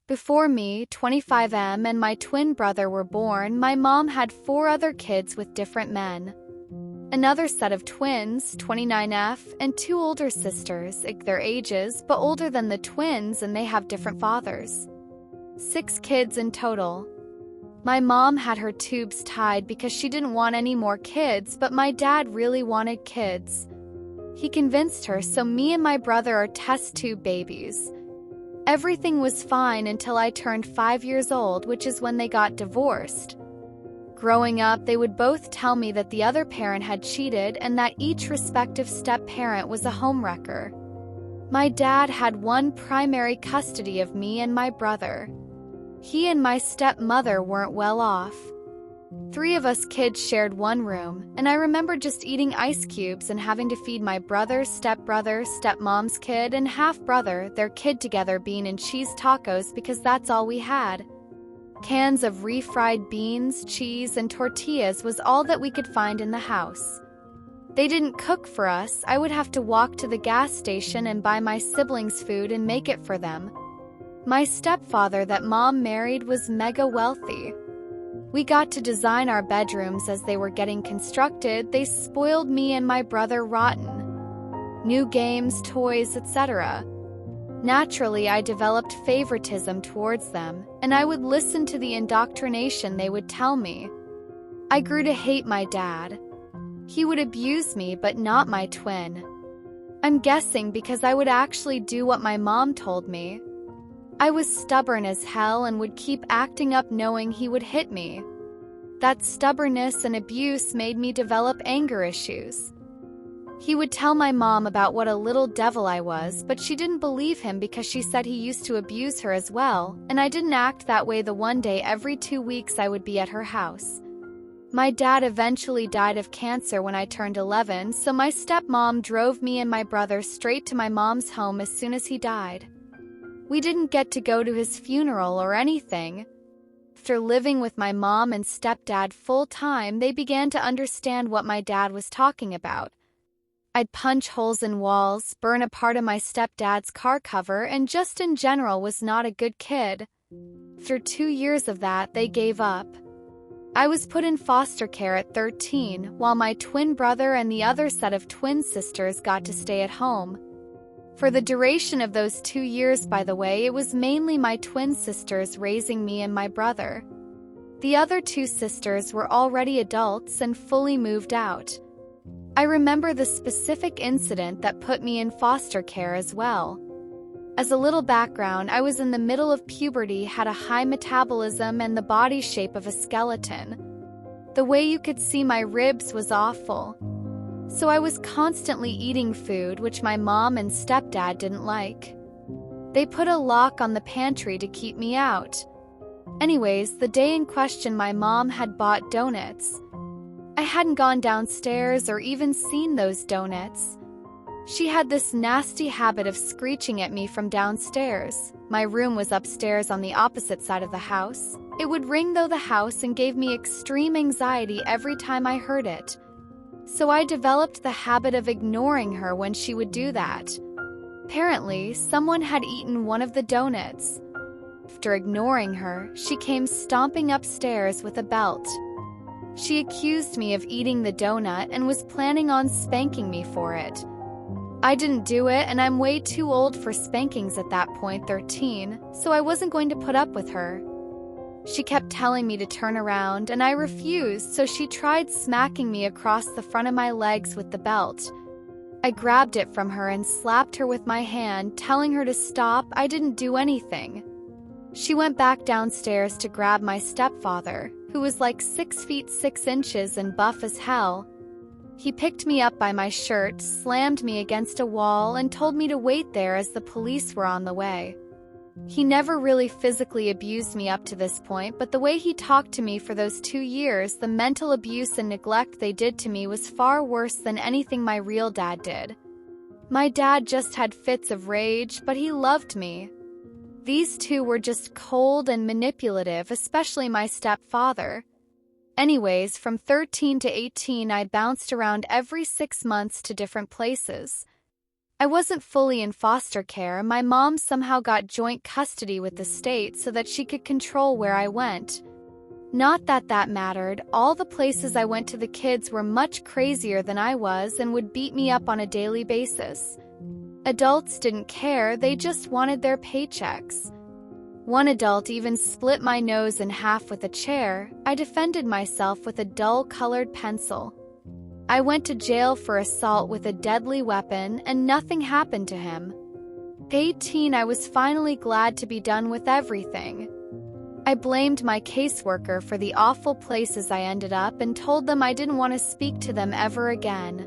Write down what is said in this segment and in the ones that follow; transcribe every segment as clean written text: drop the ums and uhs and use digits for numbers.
Before me, 25M, and my twin brother were born, my mom had 4 other kids with different men. Another set of twins, 29F, and 2 older sisters, their ages, but older than the twins, and they have different fathers. 6 kids in total. My mom had her tubes tied because she didn't want any more kids, but my dad really wanted kids. He convinced her, so me and my brother are test tube babies. Everything was fine until I turned 5 years old, which is when they got divorced. Growing up, they would both tell me that the other parent had cheated and that each respective step-parent was a homewrecker. My dad had one primary custody of me and my brother. He and my stepmother weren't well off. 3 of us kids shared one room, and I remember just eating ice cubes and having to feed my brother, stepmom's kid, and half-brother, their kid, together bean and cheese tacos because that's all we had. Cans of refried beans, cheese, and tortillas was all that we could find in the house. They didn't cook for us. I would have to walk to the gas station and buy my siblings food and make it for them. My stepfather that mom married was mega wealthy. We got to design our bedrooms as they were getting constructed. They spoiled me and my brother rotten. New games, toys, etc. Naturally, I developed favoritism towards them, and I would listen to the indoctrination they would tell me. I grew to hate my dad. He would abuse me, but not my twin. I'm guessing because I would actually do what my mom told me. I was stubborn as hell and would keep acting up knowing he would hit me. That stubbornness and abuse made me develop anger issues. He would tell my mom about what a little devil I was, but she didn't believe him because she said he used to abuse her as well, and I didn't act that way the one day every 2 weeks I would be at her house. My dad eventually died of cancer when I turned 11, so my stepmom drove me and my brother straight to my mom's home as soon as he died. We didn't get to go to his funeral or anything. After living with my mom and stepdad full-time, they began to understand what my dad was talking about. I'd punch holes in walls, burn a part of my stepdad's car cover, and just in general was not a good kid. After 2 years of that, they gave up. I was put in foster care at 13, while my twin brother and the other set of twin sisters got to stay at home. For the duration of those 2 years, by the way, it was mainly my twin sisters raising me and my brother. The other 2 sisters were already adults and fully moved out. I remember the specific incident that put me in foster care as well. As a little background, I was in the middle of puberty, had a high metabolism, and the body shape of a skeleton. The way you could see my ribs was awful. So I was constantly eating food which my mom and stepdad didn't like. They put a lock on the pantry to keep me out. Anyways, the day in question my mom had bought donuts. I hadn't gone downstairs or even seen those donuts. She had this nasty habit of screeching at me from downstairs. My room was upstairs on the opposite side of the house. It would ring through the house and gave me extreme anxiety every time I heard it. So I developed the habit of ignoring her when she would do that. Apparently, someone had eaten one of the donuts. After ignoring her, she came stomping upstairs with a belt. She accused me of eating the donut and was planning on spanking me for it. I didn't do it, and I'm way too old for spankings at that point, 13, so I wasn't going to put up with her. She kept telling me to turn around, and I refused, so she tried smacking me across the front of my legs with the belt. I grabbed it from her and slapped her with my hand, telling her to stop. I didn't do anything. She went back downstairs to grab my stepfather, who was like 6 feet 6 inches and buff as hell. He picked me up by my shirt, slammed me against a wall, and told me to wait there as the police were on the way. He never really physically abused me up to this point, but the way he talked to me for those 2 years, the mental abuse and neglect they did to me was far worse than anything my real dad did. My dad just had fits of rage, but he loved me. These 2 were just cold and manipulative, especially my stepfather. Anyways, from 13 to 18, I bounced around every 6 months to different places. I wasn't fully in foster care. My mom somehow got joint custody with the state so that she could control where I went. Not that that mattered. All the places I went to, the kids were much crazier than I was and would beat me up on a daily basis. Adults didn't care, they just wanted their paychecks. One adult even split my nose in half with a chair. I defended myself with a dull-colored pencil. I went to jail for assault with a deadly weapon, and nothing happened to him. At 18, I was finally glad to be done with everything. I blamed my caseworker for the awful places I ended up and told them I didn't want to speak to them ever again.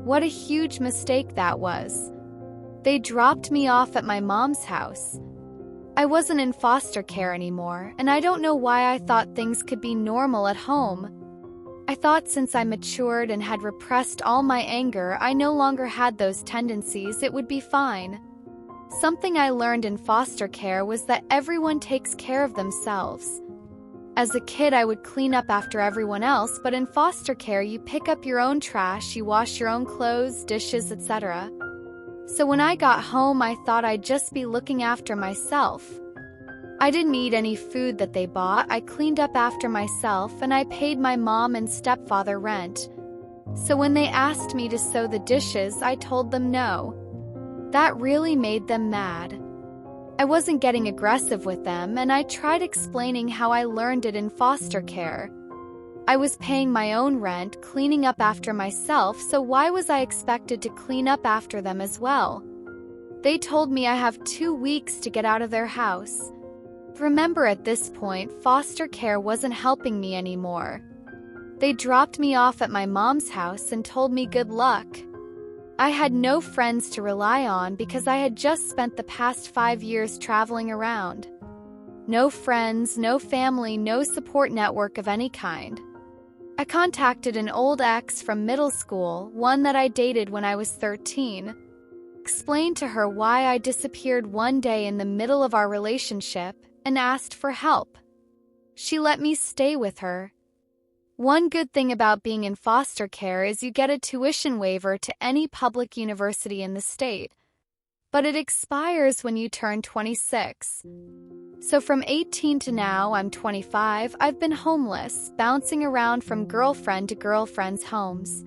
What a huge mistake that was. They dropped me off at my mom's house. I wasn't in foster care anymore, and I don't know why I thought things could be normal at home. I thought since I matured and had repressed all my anger, I no longer had those tendencies, it would be fine. Something I learned in foster care was that everyone takes care of themselves. As a kid, I would clean up after everyone else, but in foster care, you pick up your own trash, you wash your own clothes, dishes, etc. So when I got home, I thought I'd just be looking after myself. I didn't eat any food that they bought. I cleaned up after myself, and I paid my mom and stepfather rent. So when they asked me to sew the dishes, I told them no. That really made them mad. I wasn't getting aggressive with them, and I tried explaining how I learned it in foster care. I was paying my own rent, cleaning up after myself, so why was I expected to clean up after them as well? They told me I have 2 weeks to get out of their house. Remember, at this point, foster care wasn't helping me anymore. They dropped me off at my mom's house and told me good luck. I had no friends to rely on because I had just spent the past 5 years traveling around. No friends, no family, no support network of any kind. I contacted an old ex from middle school, one that I dated when I was 13. Explained to her why I disappeared one day in the middle of our relationship and asked for help. She let me stay with her. One good thing about being in foster care is you get a tuition waiver to any public university in the state, but it expires when you turn 26. So from 18 to now, I'm 25, I've been homeless, bouncing around from girlfriend to girlfriend's homes.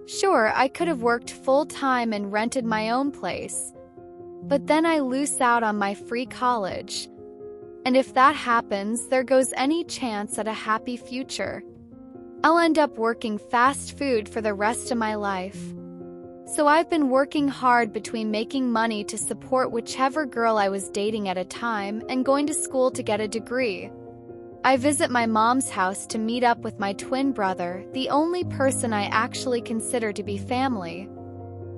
Sure, I could have worked full-time and rented my own place, but then I lose out on my free college. And if that happens, there goes any chance at a happy future. I'll end up working fast food for the rest of my life. So I've been working hard between making money to support whichever girl I was dating at a time and going to school to get a degree. I visit my mom's house to meet up with my twin brother, the only person I actually consider to be family.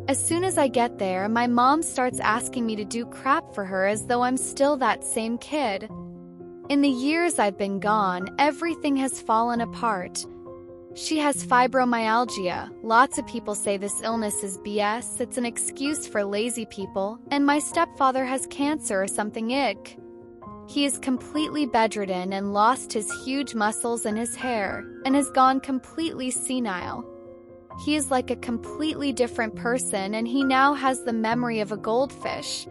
As soon as I get there, my mom starts asking me to do crap for her as though I'm still that same kid. In the years I've been gone, everything has fallen apart. She has fibromyalgia. Lots of people say this illness is BS, it's an excuse for lazy people, and my stepfather has cancer or something ick. He is completely bedridden and lost his huge muscles and his hair, and has gone completely senile. He is like a completely different person, and he now has the memory of a goldfish.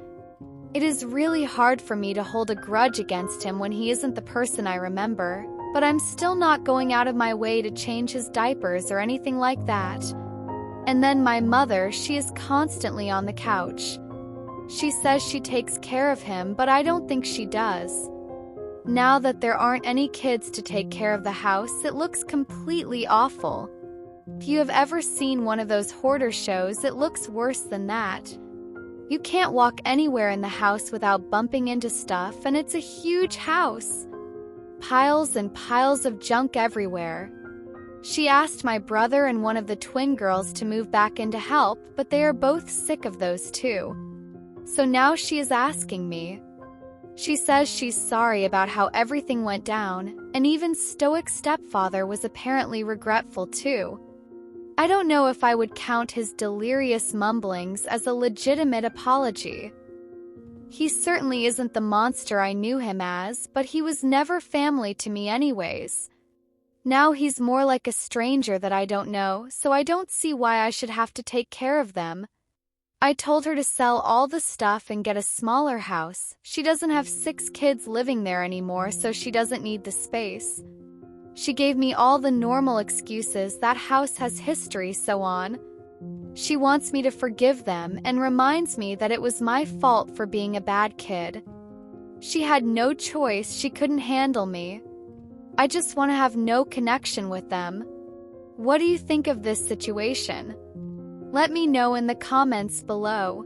It is really hard for me to hold a grudge against him when he isn't the person I remember, but I'm still not going out of my way to change his diapers or anything like that. And then my mother, she is constantly on the couch. She says she takes care of him, but I don't think she does. Now that there aren't any kids to take care of the house, it looks completely awful. If you have ever seen one of those hoarder shows, it looks worse than that. You can't walk anywhere in the house without bumping into stuff, and it's a huge house. Piles and piles of junk everywhere. She asked my brother and one of the twin girls to move back in to help, but they are both sick of those too. So now she is asking me. She says she's sorry about how everything went down, and even stoic stepfather was apparently regretful too. I don't know if I would count his delirious mumblings as a legitimate apology. He certainly isn't the monster I knew him as, but he was never family to me anyways. Now he's more like a stranger that I don't know, so I don't see why I should have to take care of them. I told her to sell all the stuff and get a smaller house. She doesn't have 6 kids living there anymore, so she doesn't need the space. She gave me all the normal excuses, that house has history, so on. She wants me to forgive them and reminds me that it was my fault for being a bad kid. She had no choice, she couldn't handle me. I just want to have no connection with them. What do you think of this situation? Let me know in the comments below.